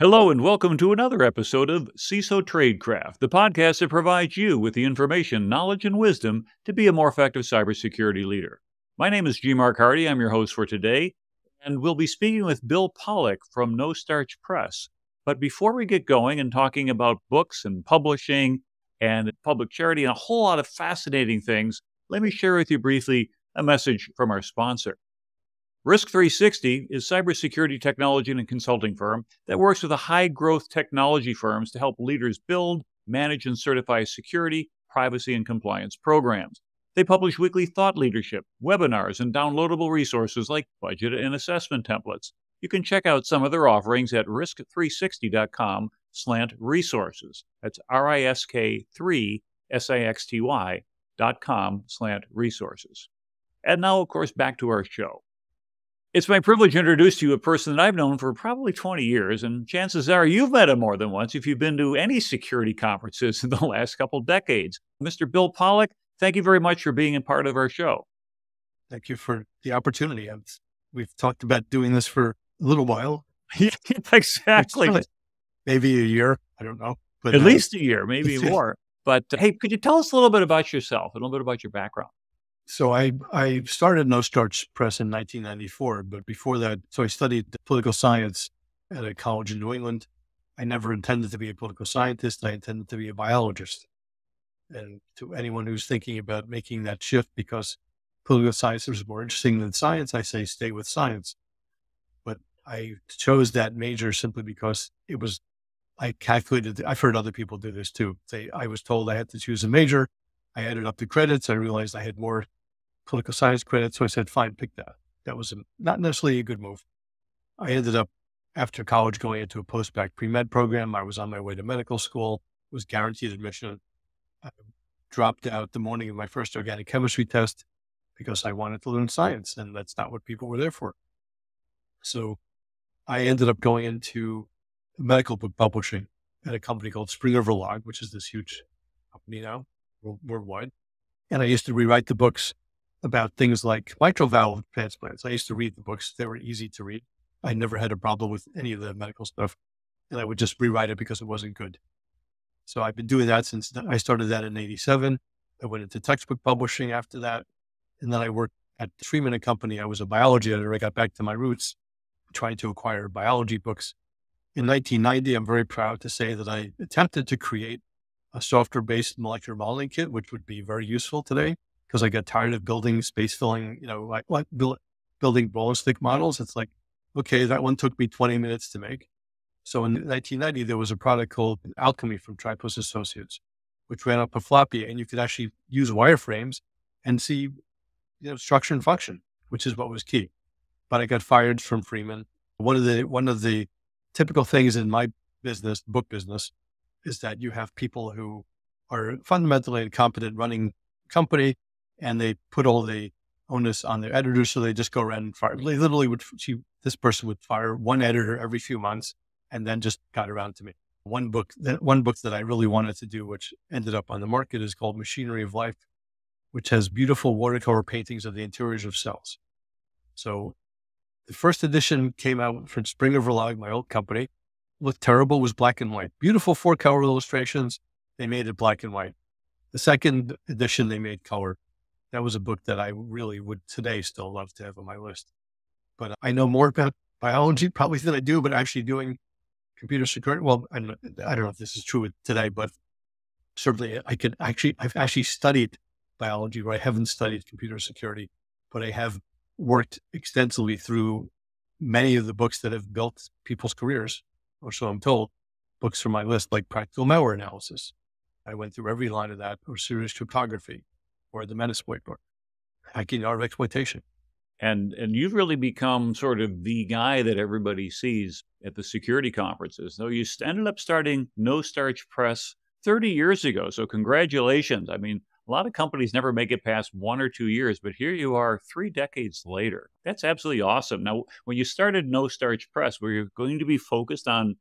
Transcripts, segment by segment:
Hello and welcome to another episode of CISO Tradecraft, the podcast that provides you with the information, knowledge, and wisdom to be a more effective cybersecurity leader. My name is G. Mark Hardy. I'm your host for today, and we'll be speaking with Bill Pollock from No Starch Press. But before we get going and talking about books and publishing and public charity and a whole lot of fascinating things, let me share with you briefly a message from our sponsor. Risk 360 is cybersecurity technology and consulting firm that works with high-growth technology firms to help leaders build, manage, and certify security, privacy, and compliance programs. They publish weekly thought leadership, webinars, and downloadable resources like budget and assessment templates. You can check out some of their offerings at risk360.com/resources. That's risk360.com/resources. And now, of course, back to our show. It's my privilege to introduce to you a person that I've known for probably 20 years, and chances are you've met him more than once if you've been to any security conferences in the last couple decades. Mr. Bill Pollock, thank you very much for being a part of our show. Thank you for the opportunity. We've talked about doing this for a little while. Yeah, exactly. Maybe a year. I don't know. But at least a year, maybe more. But hey, could you tell us a little bit about yourself, a little bit about your background? So I started No Starch Press in 1994, but before that, I studied political science at a college in New England. I never intended to be a political scientist. I intended to be a biologist. And to anyone who's thinking about making that shift because political science is more interesting than science, I say stay with science. But I chose that major simply because I calculated, I've heard other people do this too. I was told I had to choose a major. I added up the credits. I realized I had more political science credits. So I said, fine, pick that. That was not necessarily a good move. I ended up, after college, going into a post-bac pre-med program. I was on my way to medical school, was guaranteed admission. I dropped out the morning of my first organic chemistry test because I wanted to learn science, and that's not what people were there for. So I ended up going into medical book publishing at a company called Springer Verlag, which is this huge company now, worldwide. And I used to rewrite the books about things like mitral valve transplants. I used to read the books. They were easy to read. I never had a problem with any of the medical stuff. And I would just rewrite it because it wasn't good. So I've been doing that since I started that in 87. I went into textbook publishing after that. And then I worked at Freeman & Company. I was a biology editor. I got back to my roots, trying to acquire biology books. In 1990, I'm very proud to say that I attempted to create a software-based molecular modeling kit, which would be very useful today because I got tired of building space filling, building ballistic models. It's like, okay, that one took me 20 minutes to make. So in 1990, there was a product called Alchemy from Tripos Associates, which ran up a floppy, and you could actually use wireframes and see, structure and function, which is what was key. But I got fired from Freeman. One of the typical things in my business, book business, is that you have people who are fundamentally incompetent running a company, and they put all the onus on their editors. So they just go around and fire. They literally this person would fire one editor every few months and then just got around to me. One book that I really wanted to do, which ended up on the market, is called Machinery of Life, which has beautiful watercolor paintings of the interiors of cells. So the first edition came out from Springer Verlag, my old company. Looked terrible, was black and white. Beautiful 4-color illustrations. They made it black and white. The second edition, they made color. That was a book that I really would today still love to have on my list. But I know more about biology probably than I do, but actually doing computer security. Well, I don't know if this is true today, but certainly I've actually studied biology, where I haven't studied computer security, but I have worked extensively through many of the books that have built people's careers, or so I'm told. Books from my list, like Practical Malware Analysis. I went through every line of that, or Serious Cryptography, or the Metasploit book, Hacking Art of Exploitation. And you've really become sort of the guy that everybody sees at the security conferences. So you ended up starting No Starch Press 30 years ago. So congratulations. I mean, a lot of companies never make it past 1 or 2 years, but here you are 3 decades later. That's absolutely awesome. Now, when you started No Starch Press, were you going to be focused on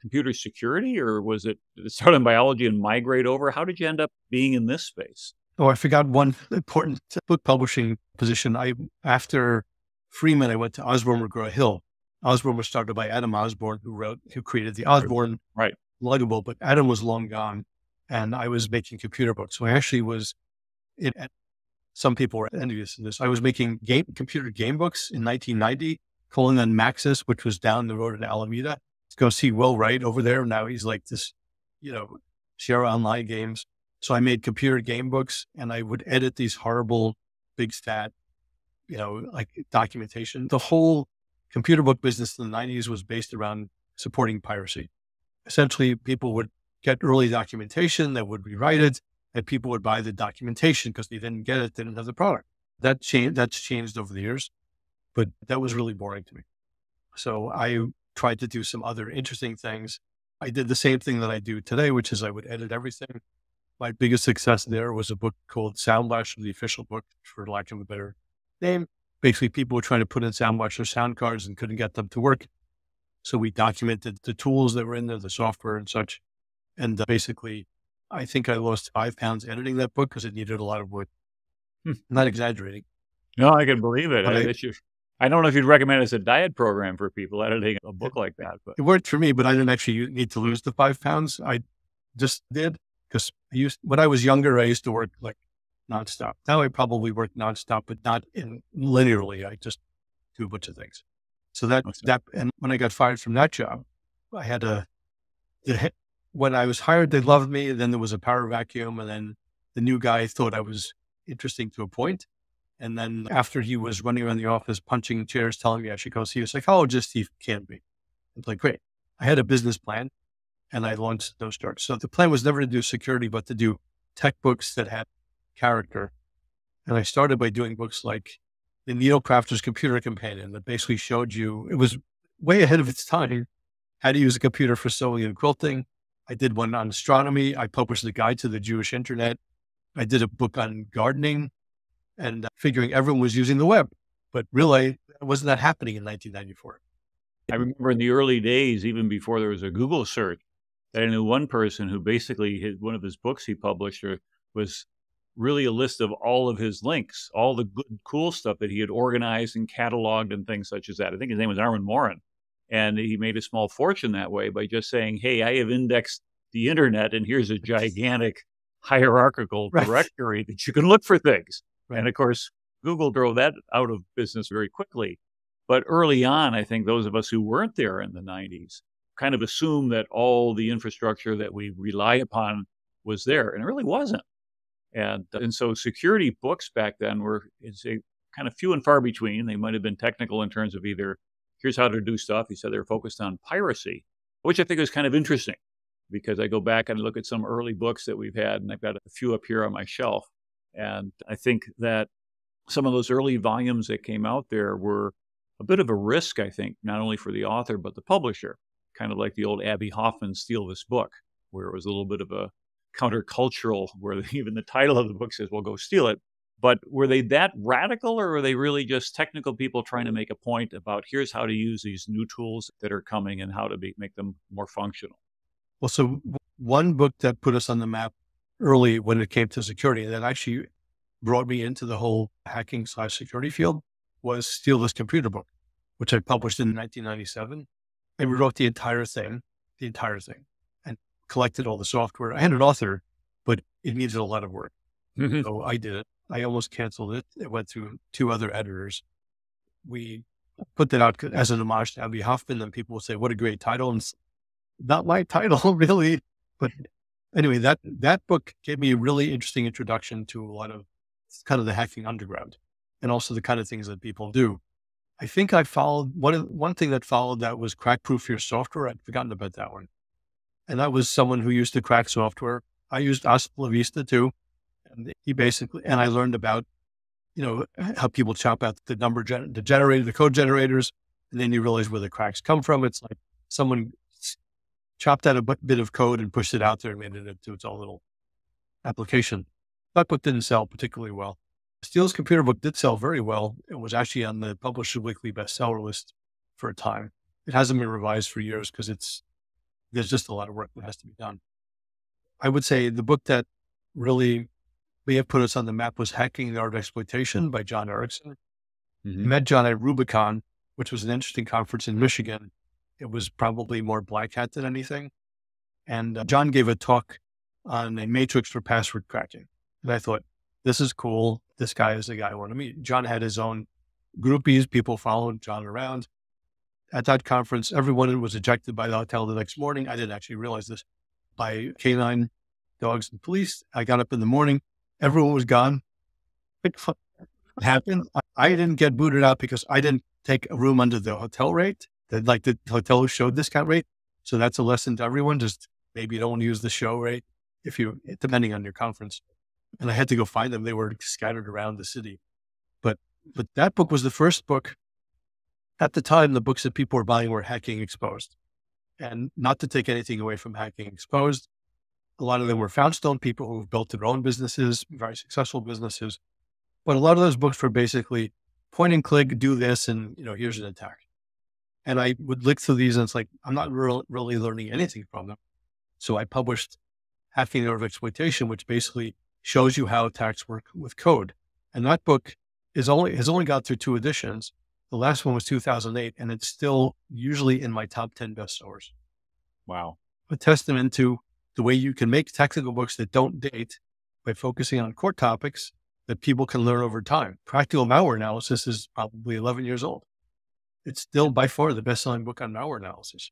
computer security, or did it start in biology and migrate over? How did you end up being in this space? Oh, I forgot one important book publishing position. After Freeman, I went to Osborne McGraw Hill, Osborne was started by Adam Osborne, who created the Osborne Right. luggable, but Adam was long gone, and I was making computer books. So I actually was in. Some people were envious of this. I was making computer game books in 1990, calling on Maxis, which was down the road in Alameda. To go see Will Wright over there. Now he's like this, share online games. So I made computer game books, and I would edit these horrible, big stat, like documentation. The whole computer book business in the 90s was based around supporting piracy. Essentially, people would get early documentation that would rewrite it, and people would buy the documentation because they didn't get it, they didn't have the product. That's changed over the years, but that was really boring to me. So I tried to do some other interesting things. I did the same thing that I do today, which is I would edit everything. My biggest success there was a book called Soundblaster, the official book, for lack of a better name. Basically, people were trying to put in Soundblaster sound cards and couldn't get them to work. So we documented the tools that were in there, the software and such. And basically, I think I lost 5 pounds editing that book because it needed a lot of work. Not exaggerating. No, I can believe it. But I don't know if you'd recommend it as a diet program for people editing a book like that. But it worked for me, but I didn't actually need to lose the 5 pounds. I just did because when I was younger, I used to work like nonstop. Now I probably work nonstop, but not linearly. I just do a bunch of things. So and when I got fired from that job, I had when I was hired, they loved me. And then there was a power vacuum. And then the new guy thought I was interesting to a point. And then after he was running around the office, punching chairs, telling me I should go see a psychologist, he can't be. It's like, great. I had a business plan and I launched those Starch. So the plan was never to do security, but to do tech books that had character. And I started by doing books like the Needle Crafter's Computer Companion that basically showed you, it was way ahead of its time, how to use a computer for sewing and quilting. I did one on astronomy. I published the guide to the Jewish internet. I did a book on gardening and figuring everyone was using the web, but really it wasn't that happening in 1994. I remember in the early days, even before there was a Google search, that I knew one person who basically one of his books he published was really a list of all of his links, all the good, cool stuff that he had organized and cataloged and things such as that. I think his name was Armin Morin. And he made a small fortune that way by just saying, hey, I have indexed the internet and here's a gigantic hierarchical directory that you can look for things. Right. And of course, Google drove that out of business very quickly. But early on, I think those of us who weren't there in the 90s kind of assumed that all the infrastructure that we rely upon was there, and it really wasn't. And so security books back then were kind of few and far between. They might have been technical in terms of either here's how to do stuff. He said they were focused on piracy, which I think was kind of interesting because I go back and look at some early books that we've had, and I've got a few up here on my shelf. And I think that some of those early volumes that came out there were a bit of a risk, I think, not only for the author, but the publisher, kind of like the old Abby Hoffman Steal This Book, where it was a little bit of a countercultural, where even the title of the book says, well, go steal it. But were they that radical, or were they really just technical people trying to make a point about here's how to use these new tools that are coming and how to make them more functional? Well, so one book that put us on the map early when it came to security that actually brought me into the whole hacking/security field was Steal This Computer Book, which I published in 1997. I rewrote the entire thing, and collected all the software. I had an author, but it needed a lot of work. Mm-hmm. So I did it. I almost canceled it. It went through 2 other editors. We put that out as an homage to Abby Hoffman, and people will say, what a great title. And it's not my title, really. But anyway, that book gave me a really interesting introduction to a lot of kind of the hacking underground and also the kind of things that people do. I think I followed, one thing that followed that was Crack Proof Your Software. I'd forgotten about that one. And that was someone who used to crack software. I used Hasta Vista too. And I learned about, how people chop out the the code generators, and then you realize where the cracks come from. It's like someone chopped out a bit of code and pushed it out there and made it into its own little application. That book didn't sell particularly well. Steele's Computer Book did sell very well. It was actually on the Publisher Weekly bestseller list for a time. It hasn't been revised for years because there's just a lot of work that has to be done. I would say the book that really may have put us on the map was Hacking the Art of Exploitation by John Erickson. Mm-hmm. I met John at Rubicon, which was an interesting conference in Michigan. It was probably more black hat than anything. And John gave a talk on a matrix for password cracking. And I thought, this is cool. This guy is the guy I want to meet. John had his own groupies. People followed John around. At that conference, everyone was ejected by the hotel the next morning. I didn't actually realize this, by canine dogs and police. I got up in the morning. Everyone was gone. What happened? I didn't get booted out because I didn't take a room under the hotel rate. Like the hotel showed discount rate. So that's a lesson to everyone. Just maybe you don't use the show rate depending on your conference. And I had to go find them. They were scattered around the city. But that book was the first book. At the time, the books that people were buying were Hacking Exposed. And not to take anything away from Hacking Exposed, a lot of them were Foundstone people who've built their own businesses, very successful businesses. But a lot of those books were basically point and click, do this, and here's an attack. And I would look through these and it's like, I'm not really learning anything from them. So I published Hacking the Art of Exploitation, which basically shows you how attacks work with code. And that book has only got through 2 editions. The last one was 2008, and it's still usually in my top 10 bestsellers. Wow. A testament to the way you can make technical books that don't date by focusing on core topics that people can learn over time. Practical Malware Analysis is probably 11 years old. It's still by far the best-selling book on malware analysis.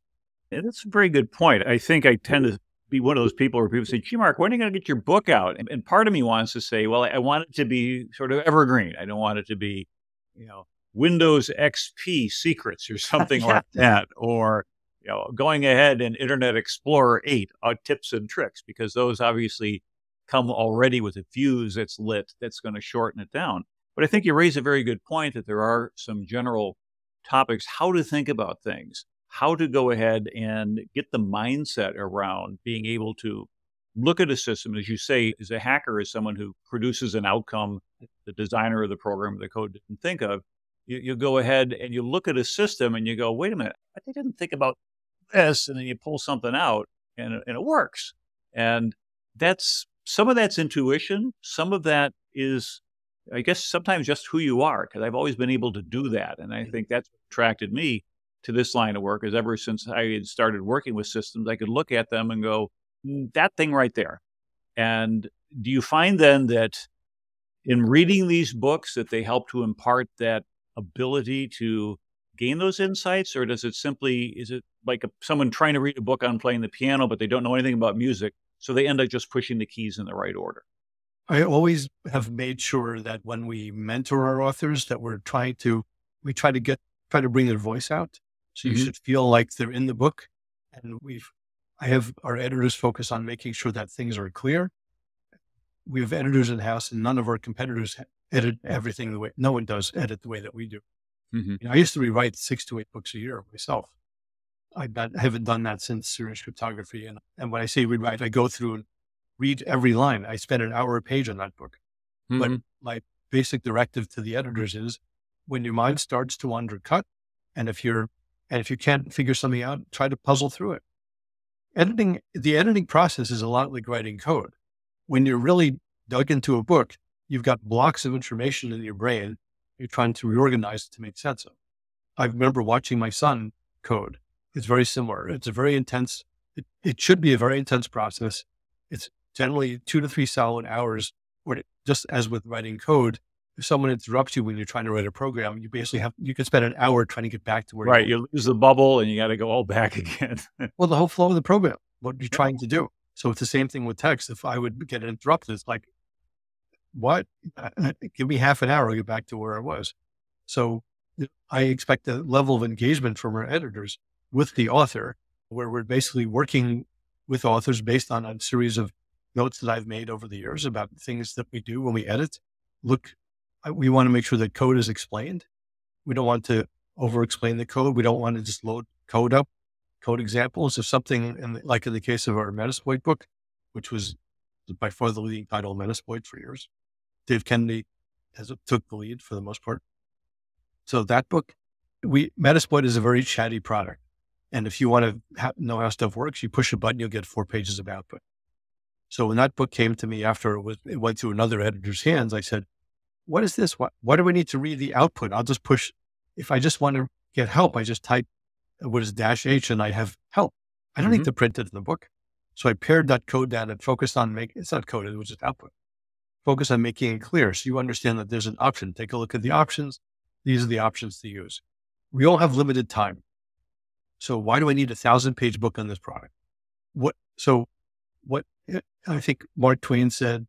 And that's a very good point. I think I tend to be one of those people where people say, gee, Mark, when are you going to get your book out? And part of me wants to say, well, I want it to be sort of evergreen. I don't want it to be, Windows XP secrets or something like that, or going ahead and Internet Explorer 8 tips and tricks, because those obviously come already with a fuse that's lit that's going to shorten it down. But I think you raise a very good point that there are some general topics, how to think about things, how to go ahead and get the mindset around being able to look at a system, as you say, as a hacker, as someone who produces an outcome the designer of the program or the code didn't think of. You go ahead and you look at a system and you go, wait a minute, I didn't think about this. And then you pull something out and it works. And some of that's intuition. Some of that is, I guess, sometimes just who you are, because I've always been able to do that. And I think that's what attracted me to this line of work, is ever since I had started working with systems, I could look at them and go, that thing right there. And do you find then that in reading these books that they help to impart that ability to gain those insights? Or is it like someone trying to read a book on playing the piano, but they don't know anything about music, so they end up just pushing the keys in the right order? I always have made sure that when we mentor our authors, that we try to bring their voice out. So you should feel like they're in the book. And I have our editors focus on making sure that things are clear. We have editors in house, and none of our competitors edit everything the way, no one does edit the way that we do. I used to rewrite 6 to 8 books a year myself. I haven't done that since serious cryptography. And when I say rewrite, I go through and read every line. I spend an hour a page on that book. But my basic directive to the editors is, when your mind starts to undercut, and if you can't figure something out, try to puzzle through it. The editing process is a lot like writing code. When you're really dug into a book, you've got blocks of information in your brain. You're trying to reorganize it to make sense of. I remember watching my son code. It's very similar. It's a very intense, it should be a very intense process. It's generally 2 to 3 solid hours, where just as with writing code, if someone interrupts you when you're trying to write a program, you can spend an hour trying to get back to where you were. You lose the bubble and you got to go all back again. Well, the whole flow of the program, what you're trying to do. So it's the same thing with text. If I would get interrupted, it's like, what? Give me half an hour to get back to where I was. So I expect a level of engagement from our editors with the author, where we're basically working with authors based on a series of notes that I've made over the years about things that we do when we edit. We want to make sure that code is explained. We don't want to over-explain the code. We don't want to just load code examples. If something, like in the case of our Metasploit book, which was by far the leading title of Metasploit for years, Dave Kennedy took the lead for the most part. So that book, Metasploit is a very chatty product. And if you want to know how stuff works, you push a button, you'll get 4 pages of output. So when that book came to me after it went through another editor's hands, I said, what is this? Why do we need to read the output? I'll just push. If I just want to get help, I just type what is -H and I have help. I don't need to print it in the book. So I pared that code down and focused on it's not coded, it was just output. Focus on making it clear so you understand that there's an option. Take a look at the options. These are the options to use. We all have limited time. So why do I need a 1,000-page book on this product? What I think Mark Twain said,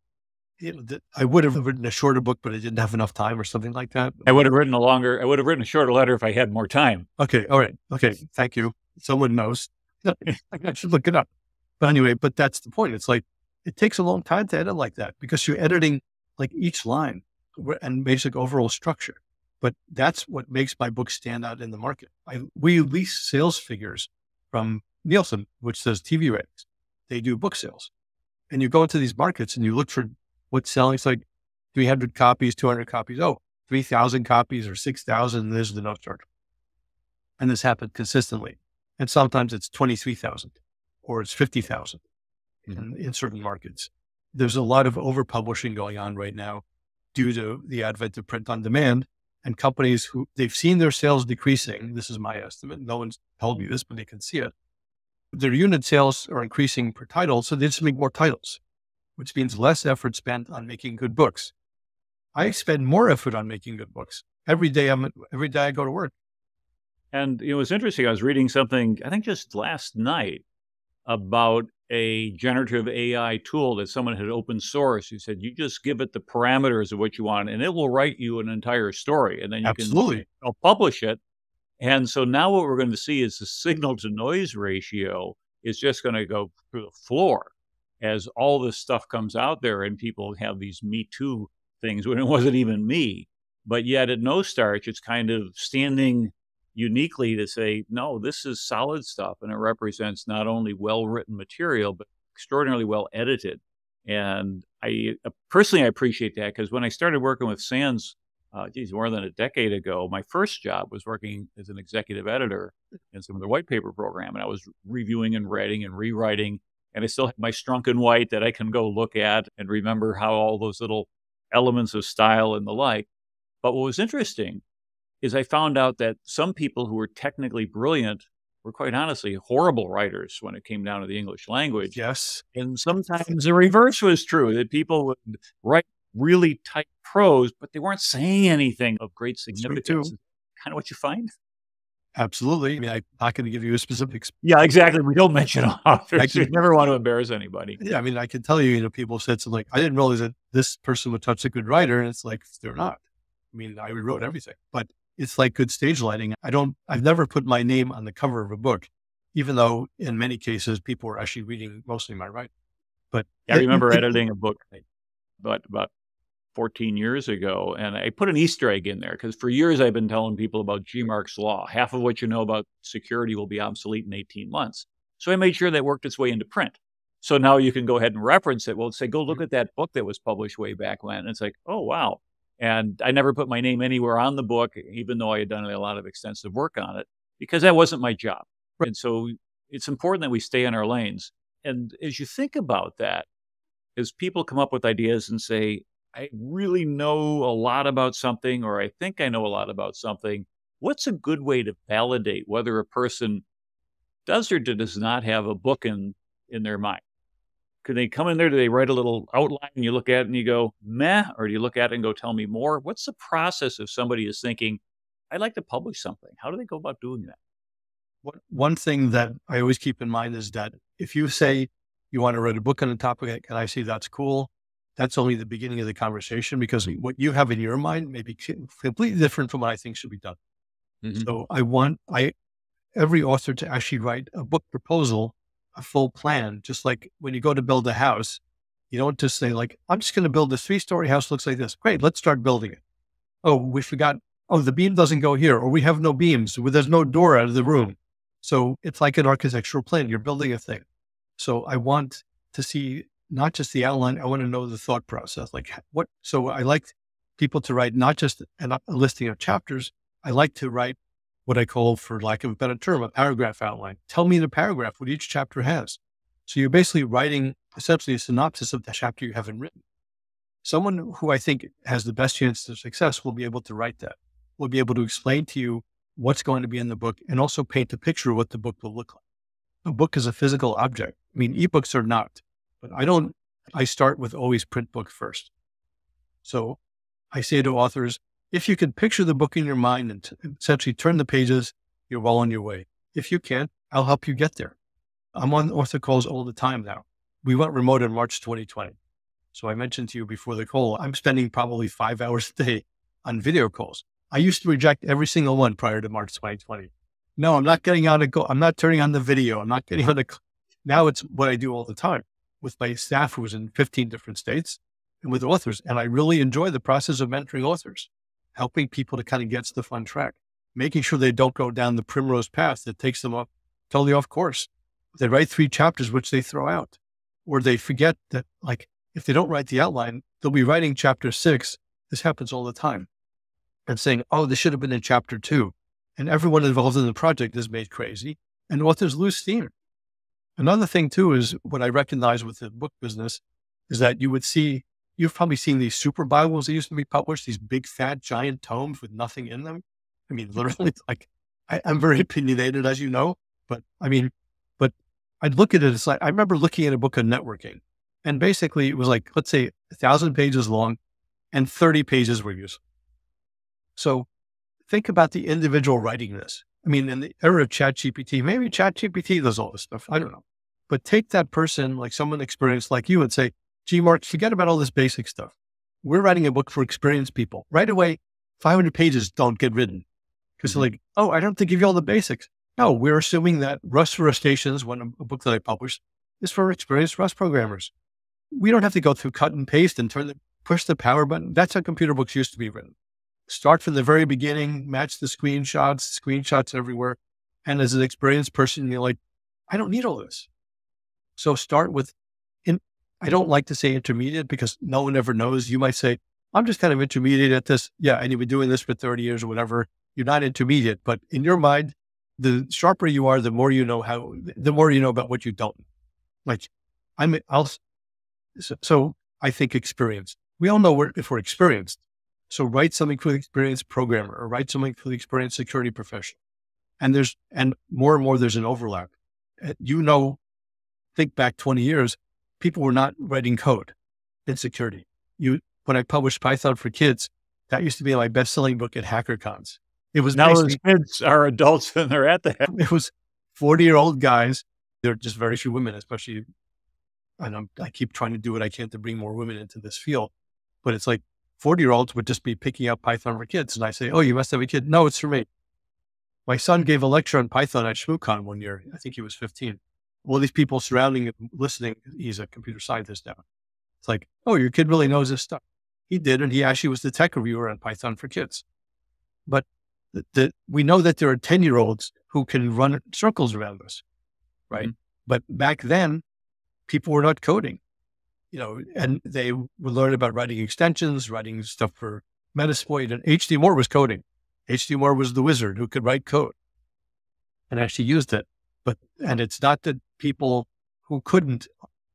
that I would have written a shorter book, but I didn't have enough time or something like that. I would have written a shorter letter if I had more time. Okay. All right. Okay. Thank you. Someone knows. I should look it up. But anyway, that's the point. It's like, it takes a long time to edit like that because you're editing like each line and basic overall structure. But that's what makes my book stand out in the market. We lease sales figures from Nielsen, which says TV ratings. They do book sales. And you go into these markets and you look for what's selling. It's like 300 copies, 200 copies. Oh, 3,000 copies or 6,000. There's the no charge. And this happened consistently. And sometimes it's 23,000 or it's 50,000 in certain markets. There's a lot of overpublishing going on right now due to the advent of print on demand, and companies who they've seen their sales decreasing. This is my estimate. No one's told me this, but they can see it. Their unit sales are increasing per title. So they just make more titles, which means less effort spent on making good books. I spend more effort on making good books every day. Every day I go to work. And it was interesting. I was reading something, I think just last night, about a generative AI tool that someone had open source. He said, you just give it the parameters of what you want, and it will write you an entire story. And then you can publish it. And so now what we're going to see is the signal to noise ratio is just going to go through the floor as all this stuff comes out there and people have these Me Too things when it wasn't even me. But yet at No Starch, it's kind of standing uniquely to say, no, this is solid stuff. And it represents not only well-written material, but extraordinarily well edited. And I personally, I appreciate that because when I started working with SANS, more than a decade ago, my first job was working as an executive editor in some of the white paper program. And I was reviewing and writing and rewriting. And I still have my Strunk and White that I can go look at and remember how all those little elements of style and the like. But what was interesting is I found out that some people who were technically brilliant were quite honestly horrible writers when it came down to the English language. Yes. And sometimes the reverse was true, that people would write really tight prose, but they weren't saying anything of great significance. Kind of what you find? Absolutely. I mean, I'm not going to give you a specific. Yeah, exactly. We don't mention authors. You never want to embarrass anybody. Yeah, I mean, I can tell you, people said something like, I didn't realize that this person was such a good writer. And it's like, they're not. I mean, I rewrote everything, but it's like good stage lighting. I've never put my name on the cover of a book, even though in many cases people were actually reading mostly my writing. But I remember editing a book about 14 years ago, and I put an Easter egg in there because for years I've been telling people about G-Mark's law. Half of what you know about security will be obsolete in 18 months. So I made sure that worked its way into print. So now you can go ahead and reference it. Well, say, go look at that book that was published way back when. And it's like, oh, wow. And I never put my name anywhere on the book, even though I had done a lot of extensive work on it, because that wasn't my job. Right. And so it's important that we stay in our lanes. And as you think about that, as people come up with ideas and say, I really know a lot about something, or I think I know a lot about something, what's a good way to validate whether a person does or does not have a book in their mind? Could they come in there? Do they write a little outline and you look at it and you go, meh? Or do you look at it and go, tell me more? What's the process if somebody is thinking, I'd like to publish something? How do they go about doing that? One thing that I always keep in mind is that if you say you want to write a book on a topic and I say that's cool, that's only the beginning of the conversation because what you have in your mind may be completely different from what I think should be done. Mm-hmm. So I want every author to actually write a book proposal, a full plan, just like when you go to build a house, you don't just say like, I'm just going to build this 3-story house. Looks like this. Great. Let's start building it. Oh, we forgot. Oh, the beam doesn't go here, or we have no beams. There's no door out of the room. So it's like an architectural plan. You're building a thing. So I want to see not just the outline. I want to know the thought process. Like what? So I like people to write not just a listing of chapters. I like to write what I call, for lack of a better term, a paragraph outline. Tell me in a paragraph what each chapter has. So you're basically writing essentially a synopsis of the chapter you haven't written. Someone who I think has the best chance of success will be able to write that. Will be able to explain to you what's going to be in the book, and also paint a picture of what the book will look like. A book is a physical object. I mean, ebooks are not, but I start with always print book first. So I say to authors, if you can picture the book in your mind and essentially turn the pages, you're well on your way. If you can't, I'll help you get there. I'm on author calls all the time now. We went remote in March 2020. So I mentioned to you before the call, I'm spending probably 5 hours a day on video calls. I used to reject every single one prior to March 2020. No, I'm not getting on I'm not turning on the video. I'm not getting on now it's what I do all the time with my staff who's in 15 different states and with authors. And I really enjoy the process of mentoring authors, helping people to kind of get stuff on track, making sure they don't go down the primrose path that takes them totally off course. They write 3 chapters, which they throw out, or they forget that, like, if they don't write the outline, they'll be writing chapter 6. This happens all the time. And saying, oh, this should have been in chapter 2. And everyone involved in the project is made crazy, and authors lose steam. Another thing too is what I recognize with the book business is that you've probably seen these super Bibles that used to be published, these big, fat, giant tomes with nothing in them. I mean, literally, like, I'm very opinionated, as you know, but I'd look at it, it's like, I remember looking at a book on networking, and basically it was like, let's say 1,000 pages long and 30 pages were useful. So think about the individual writing this. I mean, in the era of ChatGPT, maybe ChatGPT does all this stuff. I don't know. But take that person, like someone experienced like you, and say, gee, Mark, forget about all this basic stuff. We're writing a book for experienced people. Right away, 500 pages don't get written. Because they're like, oh, I don't have to give you all the basics. No, we're assuming that Rust for Rustaceans, a book that I published, is for experienced Rust programmers. We don't have to go through cut and paste and push the power button. That's how computer books used to be written. Start from the very beginning, match the screenshots everywhere. And as an experienced person, you're like, I don't need all this. So start with, I don't like to say intermediate because no one ever knows. You might say, I'm just kind of intermediate at this. Yeah, and you've been doing this for 30 years or whatever. You're not intermediate, but in your mind, the sharper you are, the more you know about what you don't. Like, so I think experienced. We all know if we're experienced. So write something for the experienced programmer or write something for the experienced security professional. And more, there's an overlap. Think back 20 years, people were not writing code in security. When I published Python for Kids, that used to be my best-selling book at HackerCons. It was now those kids are adults and they're at the It was 40-year-old guys. There are just very few women, especially, and I keep trying to do what I can to bring more women into this field. But it's like 40-year-olds would just be picking up Python for Kids. And I say, oh, you must have a kid. No, it's for me. My son gave a lecture on Python at ShmooCon one year. I think he was 15. All these people surrounding him, listening. He's a computer scientist now. It's like, oh, your kid really knows this stuff. He did, and he actually was the tech reviewer on Python for Kids. But we know that there are 10-year-olds who can run circles around us, right? Mm-hmm. But back then, people were not coding, and they would learn about writing extensions, writing stuff for Metasploit, and H.D. Moore was coding. H.D. Moore was the wizard who could write code and actually used it. And it's not that people who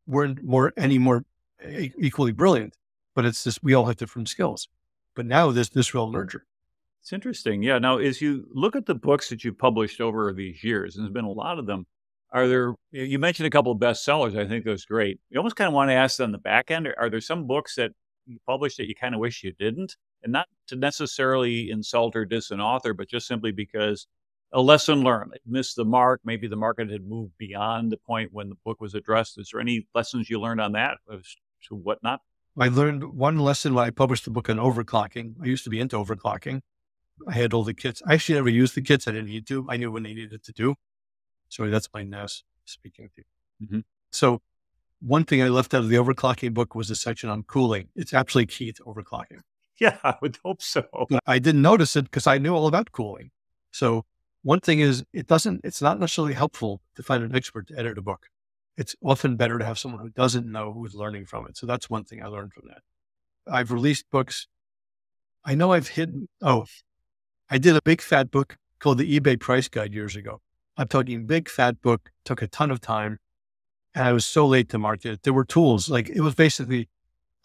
weren't any more equally brilliant, but it's just, we all have different skills. But now there's this real merger. It's interesting. Yeah. Now, as you look at the books that you've published over these years, and there's been a lot of them, you mentioned a couple of bestsellers. I think that's great. You almost kind of want to ask on the back end, are there some books that you published that you kind of wish you didn't? And not to necessarily insult or diss an author, but just simply because a lesson learned, it missed the mark. Maybe the market had moved beyond the point when the book was addressed. Is there any lessons you learned on that as to whatnot? I learned one lesson when I published the book on overclocking. I used to be into overclocking. I had all the kits. I actually never used the kits. I didn't need to. I knew when they needed to do. Sorry, that's my NAS speaking to you. Mm-hmm. So one thing I left out of the overclocking book was a section on cooling. It's absolutely key to overclocking. Yeah, I would hope so. But I didn't notice it because I knew all about cooling. So one thing is it's not necessarily helpful to find an expert to edit a book. It's often better to have someone who doesn't know, who's learning from it. So that's one thing I learned from that. I've released books. I know I did a big fat book called the eBay Price Guide years ago. I'm talking big fat book, took a ton of time, and I was so late to market. There were tools, like it was basically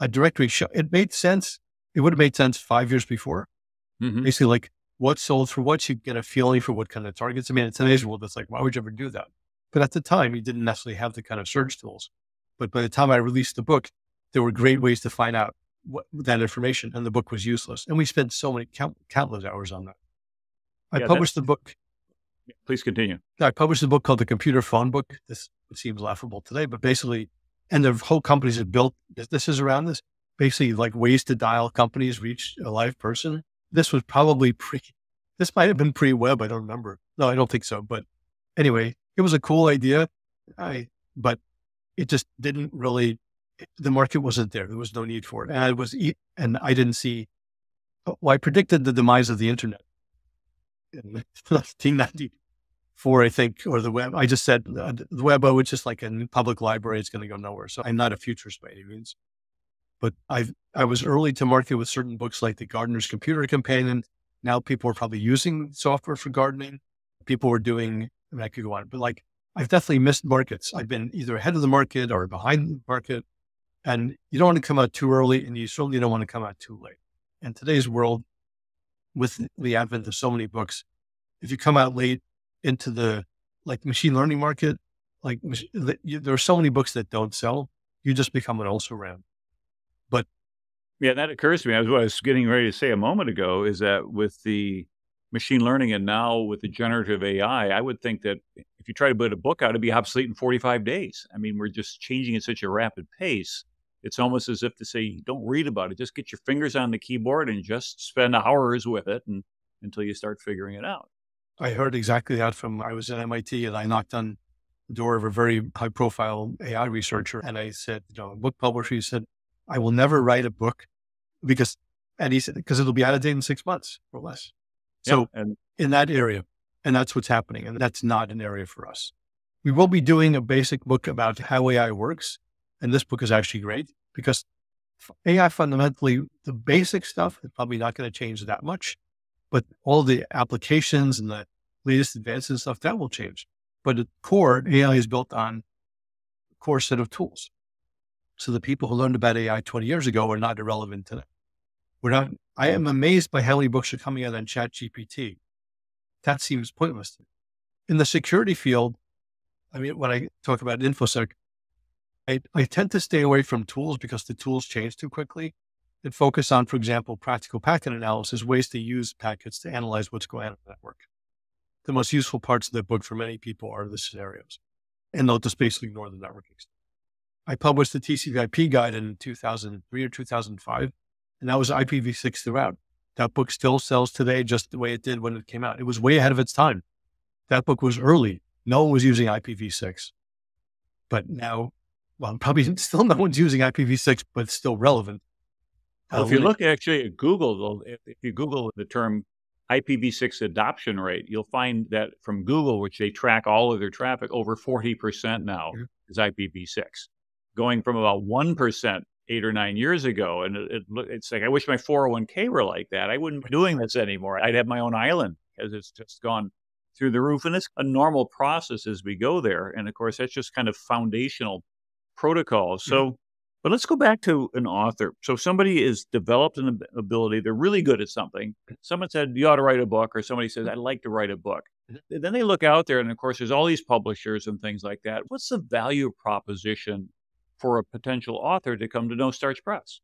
a directory show. It made sense. It would have made sense 5 years before. Mm-hmm. Basically like what sold for what, you get a feeling for what kind of targets. I mean, in today's world, it's like, why would you ever do that? But at the time, you didn't necessarily have the kind of search tools. But by the time I released the book, there were great ways to find out that information, and the book was useless. And we spent so many countless hours on that. I published the book. Please continue. I published a book called The Computer Phone Book. This seems laughable today, but basically, and the whole companies have built businesses around this, basically like ways to dial companies, reach a live person. This was probably this might have been pre-web. I don't remember. No, I don't think so. But anyway, it was a cool idea. But it just didn't really, the market wasn't there. There was no need for it. And I didn't see, I predicted the demise of the internet in 1994, I think, or the web. I just said the web, it's just like a public library. It's going to go nowhere. So I'm not a futurist by any means. But I was early to market with certain books like the Gardener's Computer Companion. Now people are probably using software for gardening. People were doing, I mean, I could go on, but like I've definitely missed markets. I've been either ahead of the market or behind the market. And you don't want to come out too early, and you certainly don't want to come out too late. In today's world, with the advent of so many books, if you come out late into the like machine learning market, like there are so many books that don't sell, you just become an also-ran. But yeah, that occurs to me. What I was getting ready to say a moment ago is that with the machine learning and now with the generative AI, I would think that if you try to put a book out, it'd be obsolete in 45 days. I mean, we're just changing at such a rapid pace. It's almost as if to say, don't read about it. Just get your fingers on the keyboard and just spend hours with it until you start figuring it out. I heard exactly that I was at MIT, and I knocked on the door of a very high profile AI researcher. And I said, a book publisher, he said, I will never write a book because it'll be out of date in 6 months or less. So in that area, and that's what's happening. And that's not an area for us. We will be doing a basic book about how AI works. And this book is actually great because AI fundamentally, the basic stuff is probably not going to change that much, but all the applications and the latest advances and stuff, that will change. But at core, AI is built on a core set of tools. So the people who learned about AI 20 years ago are not irrelevant today. I am amazed by how many books are coming out on ChatGPT. That seems pointless. In the security field, I mean, when I talk about InfoSec, I tend to stay away from tools because the tools change too quickly and focus on, for example, practical packet analysis, ways to use packets to analyze what's going on in the network. The most useful parts of the book for many people are the scenarios, and they'll just basically ignore the networking stuff. I published the TCP/IP guide in 2003 or 2005, and that was IPv6 throughout. That book still sells today just the way it did when it came out. It was way ahead of its time. That book was early. No one was using IPv6. But now, well, probably still no one's using IPv6, but it's still relevant. Well, if you look actually at Google, if you Google the term IPv6 adoption rate, you'll find that from Google, which they track all of their traffic, over 40% now is IPv6, going from about 1% 8 or 9 years ago. And it's like, I wish my 401k were like that. I wouldn't be doing this anymore. I'd have my own island because it's just gone through the roof. And it's a normal process as we go there. And of course, that's just kind of foundational protocols. So, but let's go back to an author. So somebody is developed an ability. They're really good at something. Someone said, you ought to write a book, or somebody says, I'd like to write a book. Then they look out there, and of course, there's all these publishers and things like that. What's the value proposition for a potential author to come to No Starch Press?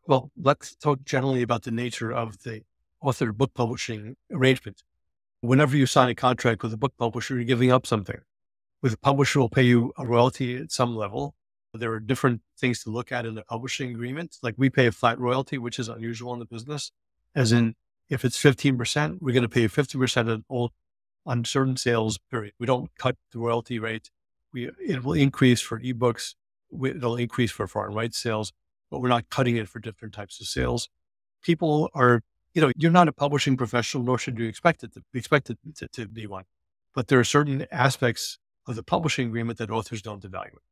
Well, let's talk generally about the nature of the author book publishing arrangement. Whenever you sign a contract with a book publisher, you're giving up something. With a publisher will pay you a royalty at some level. There are different things to look at in the publishing agreement. Like we pay a flat royalty, which is unusual in the business. As in, if it's 15%, we're going to pay you 50% on certain sales, period. We don't cut the royalty rate. It will increase for ebooks. It'll increase for foreign rights sales, but we're not cutting it for different types of sales. People are, you're not a publishing professional, nor should you expect it to be one. But there are certain aspects of the publishing agreement that authors don't evaluate.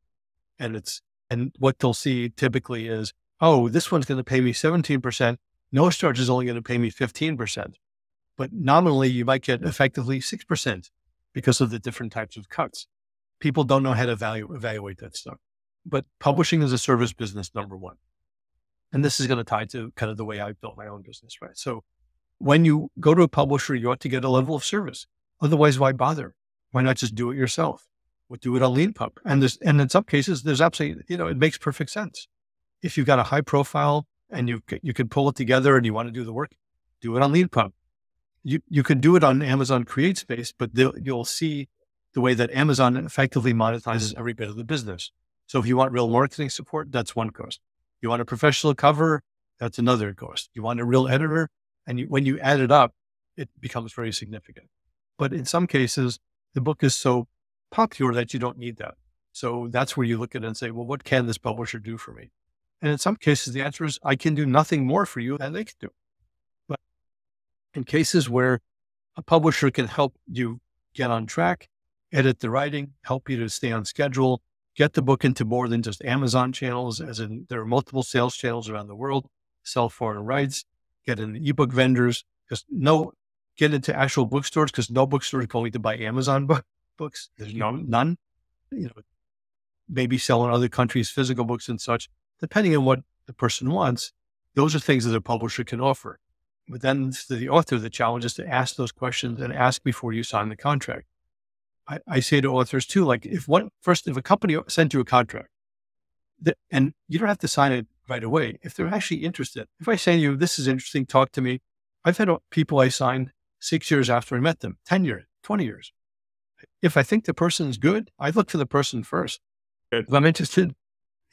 And what they'll see typically is, oh, this one's going to pay me 17%. No Starch is only going to pay me 15%. But nominally, you might get effectively 6% because of the different types of cuts. People don't know how to evaluate that stuff. But publishing is a service business, number one. And this is going to tie to kind of the way I built my own business, right? So when you go to a publisher, you ought to get a level of service. Otherwise, why bother? Why not just do it yourself? We'll do it on LeanPub. And in some cases, there's absolutely, it makes perfect sense. If you've got a high profile and you can pull it together and you want to do the work, do it on LeanPub. You can do it on Amazon CreateSpace, but you'll see the way that Amazon effectively monetizes every bit of the business. So if you want real marketing support, that's one cost. You want a professional cover, that's another cost. You want a real editor, and when you add it up, it becomes very significant. But in some cases, the book is so popular that you don't need that. So that's where you look at it and say, well, what can this publisher do for me? And in some cases, the answer is, I can do nothing more for you than they can do. But in cases where a publisher can help you get on track, edit the writing, help you to stay on schedule, get the book into more than just Amazon channels, as in there are multiple sales channels around the world, sell foreign rights, get into ebook vendors, get into actual bookstores, because no bookstore is going to buy Amazon books. There's none. Maybe sell in other countries physical books and such, depending on what the person wants. Those are things that a publisher can offer. But then to the author, the challenge is to ask those questions and ask before you sign the contract. I say to authors too, like if a company sent you a contract and you don't have to sign it right away, if they're actually interested, if I say to you, this is interesting, talk to me. I've had people I signed 6 years after I met them, 10 years, 20 years. If I think the person's good, I look for the person first. Good. If I'm interested,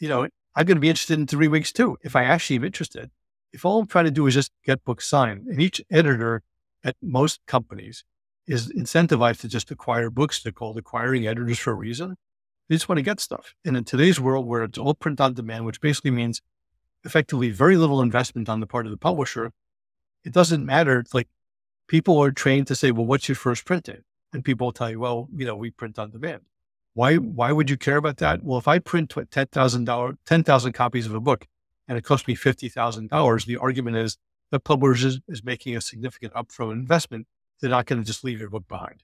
I'm going to be interested in 3 weeks too. If I actually am interested, if all I'm trying to do is just get books signed, and each editor at most companies is incentivized to just acquire books. They're called acquiring editors for a reason. They just want to get stuff. And in today's world where it's all print on demand, which basically means effectively very little investment on the part of the publisher, it doesn't matter. It's like people are trained to say, well, what's your first print date? And people will tell you, well, we print on demand. Why would you care about that? Well, if I print 10,000 copies of a book and it costs me $50,000, the argument is the publisher is making a significant upfront investment. They're not going to just leave your book behind.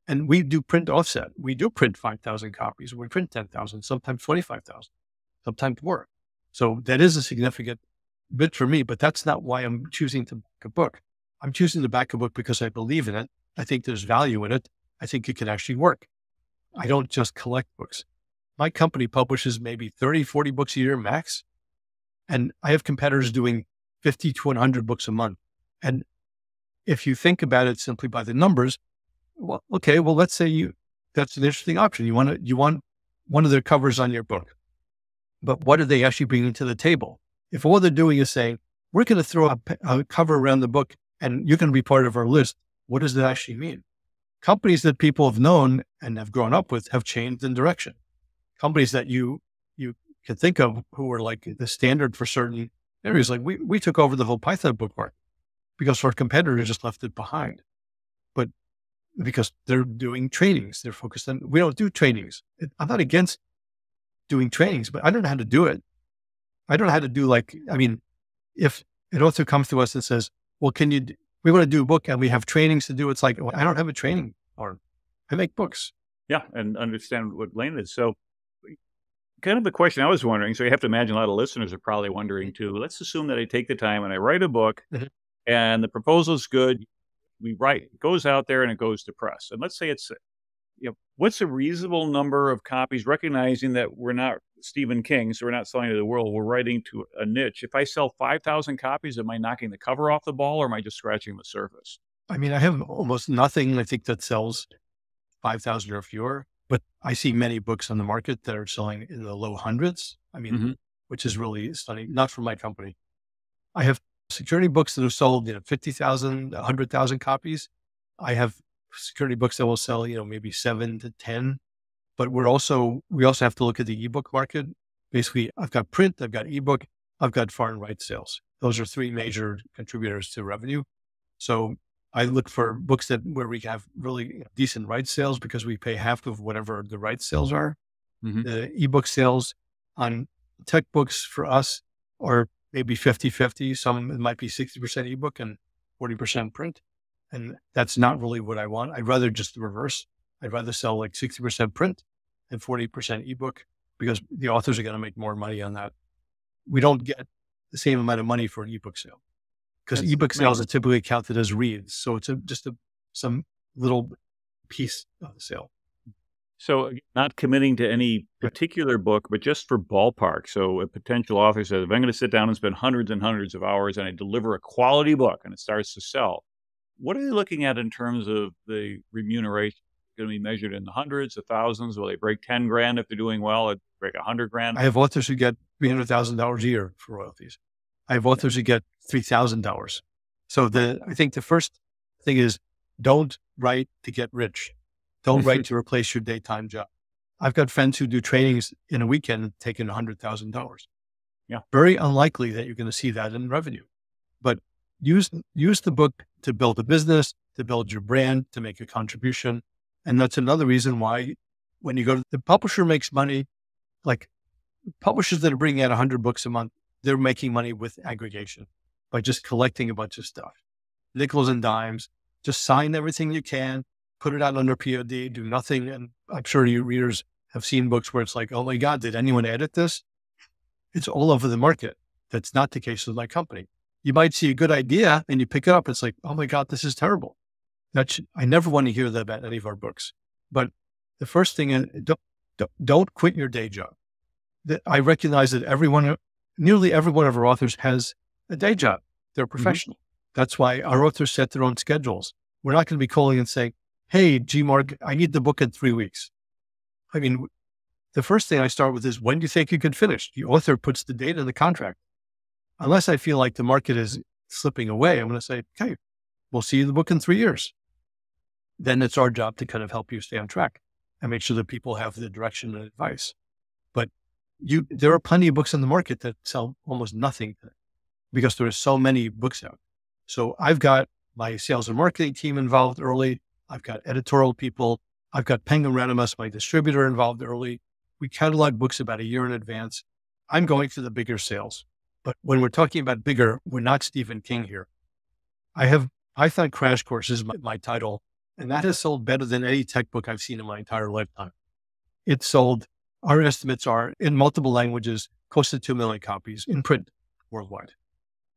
And we do print offset. We do print 5,000 copies. We print 10,000, sometimes 25,000, sometimes more. So that is a significant bit for me, but that's not why I'm choosing to back a book. I'm choosing to back a book because I believe in it. I think there's value in it. I think it can actually work. I don't just collect books. My company publishes maybe 30, 40 books a year max. And I have competitors doing 50 to 100 books a month. And if you think about it simply by the numbers, well, okay, well, let's say that's an interesting option. You want one of their covers on your book, but what are they actually bringing to the table? If all they're doing is saying, we're going to throw a cover around the book and you're going to be part of our list, what does that actually mean? Companies that people have known and have grown up with have changed in direction. Companies that you can think of who are like the standard for certain areas, like we took over the whole Python book market because our competitors just left it behind. But because they're doing trainings, they're focused on, we don't do trainings. I'm not against doing trainings, but I don't know how to do it. I don't know how to do if an author comes to us and says, well, we want to do a book and we have trainings to do. It's like, well, I don't have a training, or I make books. Yeah. And understand what lane is. So kind of the question I was wondering, so you have to imagine a lot of listeners are probably wondering too, let's assume that I take the time and I write a book and the proposal is good. We write, it goes out there and it goes to press. And let's say it's, what's a reasonable number of copies, recognizing that we're not Stephen King, so we're not selling to the world, we're writing to a niche. If I sell 5,000 copies, am I knocking the cover off the ball, or am I just scratching the surface? I mean, I have almost nothing, I think, that sells 5,000 or fewer, but I see many books on the market that are selling in the low hundreds. I mean, which is really stunning, not from my company. I have security books that have sold, 50,000, 100,000 copies. I have security books that will sell, maybe 7 to 10. But we also have to look at the ebook market. Basically, I've got print, I've got ebook, I've got foreign rights sales. Those are three major contributors to revenue. So I look for books where we have really decent rights sales because we pay half of whatever the rights sales are. The ebook sales on tech books for us are maybe 50-50. Some, it might be 60% ebook and 40% print. And that's not really what I want. I'd rather just the reverse. I'd rather sell like 60% print and 40% ebook because the authors are going to make more money on that. We don't get the same amount of money for an ebook sale. because That's ebook sales are amazing. typically counted as reads. So it's some little piece of the sale. So not committing to any Right. particular book, but just for ballpark. So a potential author says, if I'm going to sit down and spend hundreds and hundreds of hours and I deliver a quality book and it starts to sell, what are they looking at in terms of the remuneration? Going to be measured in the hundreds, of thousands? Will they break 10 grand if they're doing well? It break 100 grand? I have authors who get $300,000 a year for royalties. I have authors who get $3,000. So I think the first thing is don't write to get rich. Don't write to replace your daytime job. I've got friends who do trainings in a weekend taking $100,000. Yeah. Very unlikely that you're going to see that in revenue, but use the book to build a business, to build your brand, to make a contribution. And that's another reason why when you go to the publisher makes money, like publishers that are bringing out 100 books a month, they're making money with aggregation by just collecting a bunch of stuff, nickels and dimes, just sign everything you can, put it out under POD, do nothing. And I'm sure your readers have seen books where it's like, oh my God, did anyone edit this? It's all over the market. That's not the case with my company. You might see a good idea and you pick it up. It's like, oh my God, this is terrible. I never want to hear that about any of our books. But the first thing is don't quit your day job. I recognize that nearly every one of our authors has a day job. They're professional. That's why our authors set their own schedules. We're not going to be calling and saying, hey, Mark, I need the book in 3 weeks. I mean, the first thing I start with is, when do you think you could finish? The author puts the date in the contract. Unless I feel like the market is slipping away, I'm going to say, okay, we'll see the book in 3 years. Then it's our job to kind of help you stay on track and make sure that people have the direction and advice. But there are plenty of books in the market that sell almost nothing today because there are so many books out. So I've got my sales and marketing team involved early. I've got editorial people. I've got Penguin Random, my distributor, involved early. We catalog books about a year in advance. I'm going for the bigger sales. But when we're talking about bigger, we're not Stephen King here. I have Python Crash Course is my title, and that has sold better than any tech book I've seen in my entire lifetime. It's sold, our estimates are, in multiple languages, close to 2 million copies in print worldwide.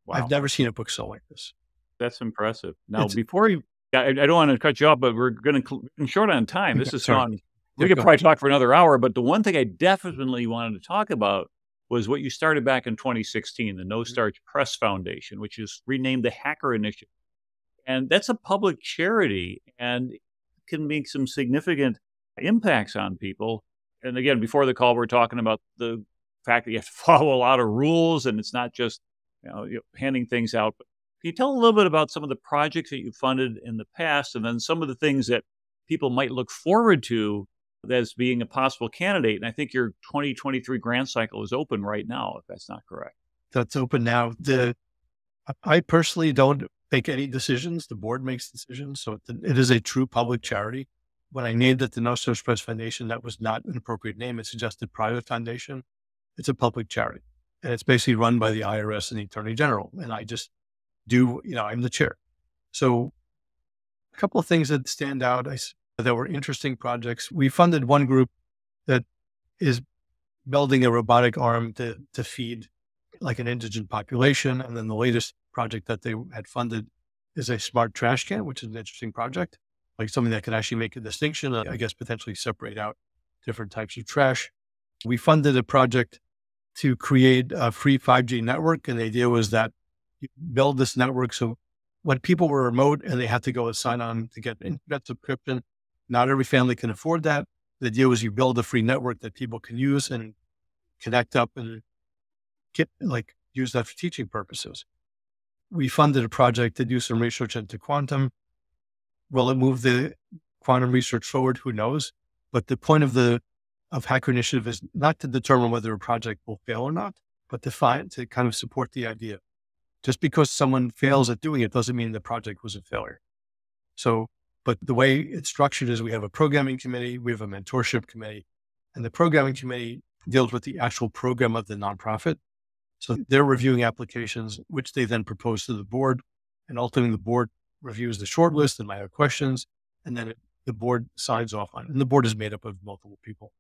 Wow. I've never seen a book sell like this. That's impressive. Now, before you, I don't want to cut you off, but we're going to short on time. This is fun. We could probably talk for another hour, but the one thing I definitely wanted to talk about was what you started back in 2016, the No Starch Press Foundation, which is renamed the Hacker Initiative. And that's a public charity and can make some significant impacts on people. And again, before the call, we're talking about the fact that you have to follow a lot of rules and it's not just handing things out. But can you tell a little bit about some of the projects that you funded in the past and then some of the things that people might look forward to as being a possible candidate? And I think your 2023 grant cycle is open right now, if that's not correct. That's open now. I personally don't make any decisions. The board makes decisions. So it is a true public charity. When I named it the No Starch Press Foundation, that was not an appropriate name. It suggested private foundation. It's a public charity. And it's basically run by the IRS and the Attorney General. And I just I'm the chair. So a couple of things that stand out that were interesting projects. We funded one group that is building a robotic arm to feed like an indigent population. And then the latest project that they had funded is a smart trash can, which is an interesting project, like something that can actually make a distinction, I guess, potentially separate out different types of trash. We funded a project to create a free 5G network. And the idea was that you build this network so when people were remote and they had to go and sign on to get internet subscription, not every family can afford that. The idea was you build a free network that people can use and connect up and use that for teaching purposes. We funded a project to do some research into quantum. Will it move the quantum research forward? Who knows? But the point of Hacker Initiative is not to determine whether a project will fail or not, but to kind of support the idea. Just because someone fails at doing it doesn't mean the project was a failure. But the way it's structured is we have a programming committee, we have a mentorship committee, and the programming committee deals with the actual program of the nonprofit. So they're reviewing applications, which they then propose to the board. And ultimately the board reviews the shortlist and might have questions. And then the board signs off on it. And the board is made up of multiple people.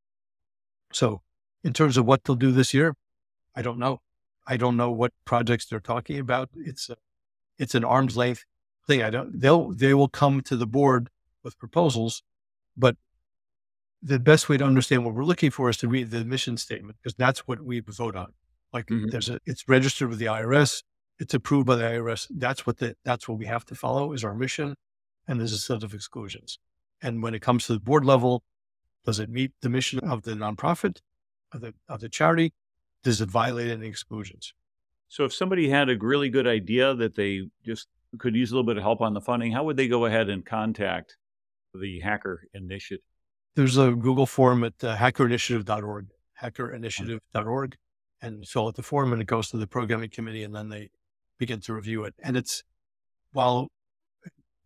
So in terms of what they'll do this year, I don't know. I don't know what projects they're talking about. It's an arm's length thing. They will come to the board with proposals, but the best way to understand what we're looking for is to read the mission statement, because that's what we vote on. Like it's registered with the IRS. It's approved by the IRS. That's what we have to follow is our mission. And there's a set of exclusions. And when it comes to the board level, does it meet the mission of the nonprofit, of the charity? Does it violate any exclusions? So if somebody had a really good idea that they just could use a little bit of help on the funding, how would they go ahead and contact the Hacker Initiative? There's a Google form at hackerinitiative.org, hackerinitiative.org, and fill out the form, and it goes to the programming committee, and then they begin to review it. And while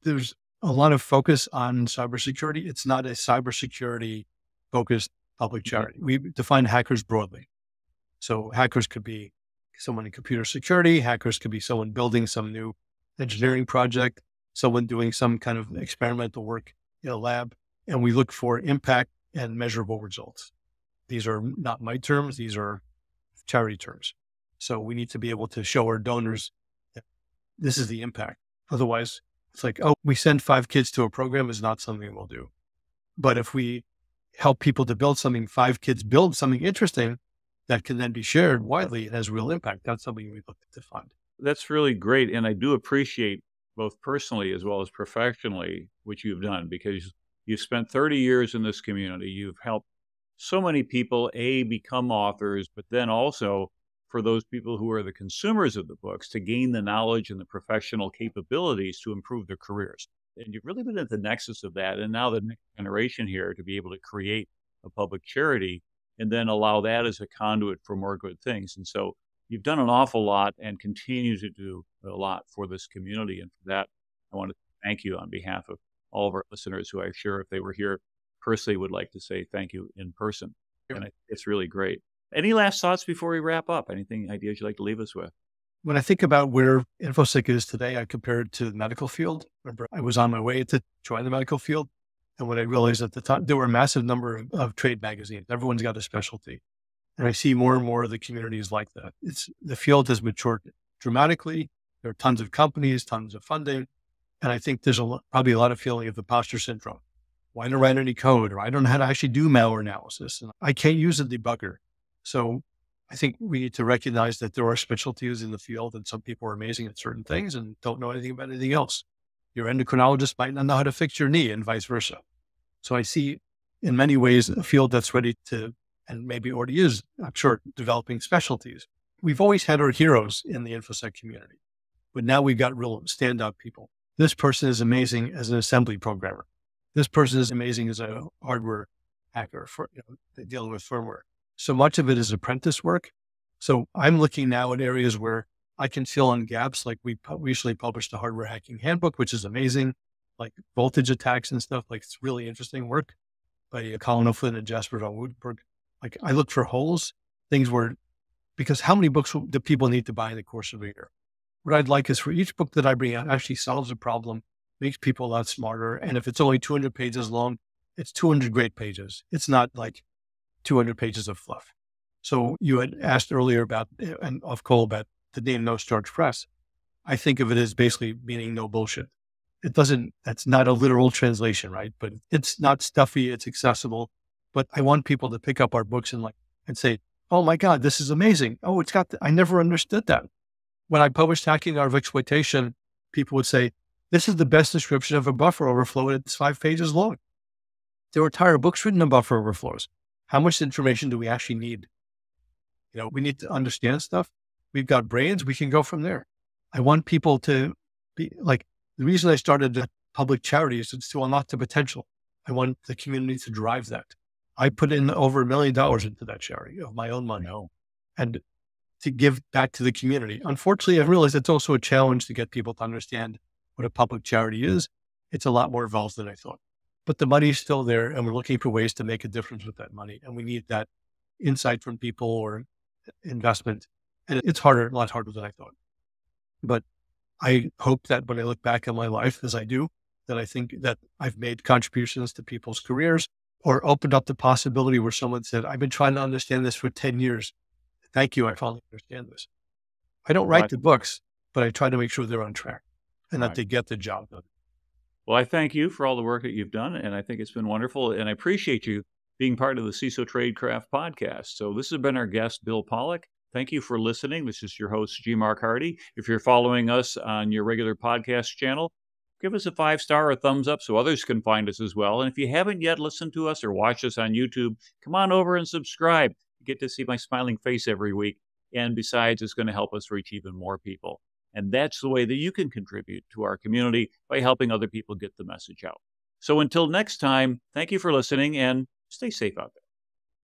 there's a lot of focus on cybersecurity, it's not a cybersecurity focused public charity. We define hackers broadly. So hackers could be someone in computer security, hackers could be someone building some new engineering project, someone doing some kind of experimental work in a lab. And we look for impact and measurable results. These are not my terms, these are charity terms. So we need to be able to show our donors that this is the impact. Otherwise, it's like, oh, we send 5 kids to a program is not something we'll do. But if we help people to build something, 5 kids build something interesting that can then be shared widely, it has real impact. That's something we look to find. That's really great. And I do appreciate both personally as well as professionally what you've done, because you've spent 30 years in this community. You've helped so many people, become authors, but then also for those people who are the consumers of the books to gain the knowledge and the professional capabilities to improve their careers. And you've really been at the nexus of that. And now the next generation here to be able to create a public charity and then allow that as a conduit for more good things. And so you've done an awful lot and continue to do a lot for this community. And for that, I want to thank you on behalf of all of our listeners who I'm sure if they were here personally would like to say thank you in person. And it's really great. Any last thoughts before we wrap up? Anything, ideas you'd like to leave us with? When I think about where InfoSec is today, I compare it to the medical field. Remember, I was on my way to join the medical field. And what I realized at the time, there were a massive number of trade magazines. Everyone's got a specialty. And I see more and more of the communities like that. The field has matured dramatically. There are tons of companies, tons of funding. And I think there's probably a lot of feeling of imposter syndrome. Why don't I write any code? Or I don't know how to actually do malware analysis. And I can't use a debugger. So I think we need to recognize that there are specialties in the field, and some people are amazing at certain things and don't know anything about anything else. Your endocrinologist might not know how to fix your knee and vice versa. So I see in many ways a field that's ready to, and maybe already is, I'm sure, developing specialties. We've always had our heroes in the InfoSec community, but now we've got real standout people. This person is amazing as an assembly programmer. This person is amazing as a hardware hacker for dealing with firmware. So much of it is apprentice work. So I'm looking now at areas where I can fill in gaps. Like we recently published a hardware hacking handbook, which is amazing, like voltage attacks and stuff. Like it's really interesting work by Colin O'Flynn and Jasper von Woudenberg. Like I look for holes, things where, because how many books do people need to buy in the course of a year? What I'd like is for each book that I bring out actually solves a problem, makes people a lot smarter. And if it's only 200 pages long, it's 200 great pages. It's not like 200 pages of fluff. So you had asked earlier about, and off call about the name No Starch Press. I think of it as basically meaning no bullshit. That's not a literal translation, right? But it's not stuffy, it's accessible. But I want people to pick up our books and say, oh my God, this is amazing. Oh, I never understood that. When I published Hacking Art of Exploitation, people would say, this is the best description of a buffer overflow, and it's 5 pages long. There were entire books written on buffer overflows. How much information do we actually need? We need to understand stuff. We've got brains. We can go from there. I want people to be like, the reason I started a public charity is to unlock the potential. I want the community to drive that. I put in over $1 million into that charity of my own money and to give back to the community. Unfortunately, I realized it's also a challenge to get people to understand what a public charity is. It's a lot more involved than I thought. But the money is still there, and we're looking for ways to make a difference with that money. And we need that insight from people or investment. And it's a lot harder than I thought. But I hope that when I look back on my life, as I do, that I think that I've made contributions to people's careers or opened up the possibility where someone said, I've been trying to understand this for 10 years. Thank you. I finally understand this. I don't write the books, but I try to make sure they're on track and that Right. they get the job done. Well, I thank you for all the work that you've done, and I think it's been wonderful, and I appreciate you being part of the CISO Tradecraft podcast. So this has been our guest, Bill Pollock. Thank you for listening. This is your host, G. Mark Hardy. If you're following us on your regular podcast channel, give us a 5-star or thumbs up so others can find us as well. And if you haven't yet listened to us or watched us on YouTube, come on over and subscribe. You get to see my smiling face every week. And besides, it's going to help us reach even more people. And that's the way that you can contribute to our community, by helping other people get the message out. So until next time, thank you for listening and stay safe out there.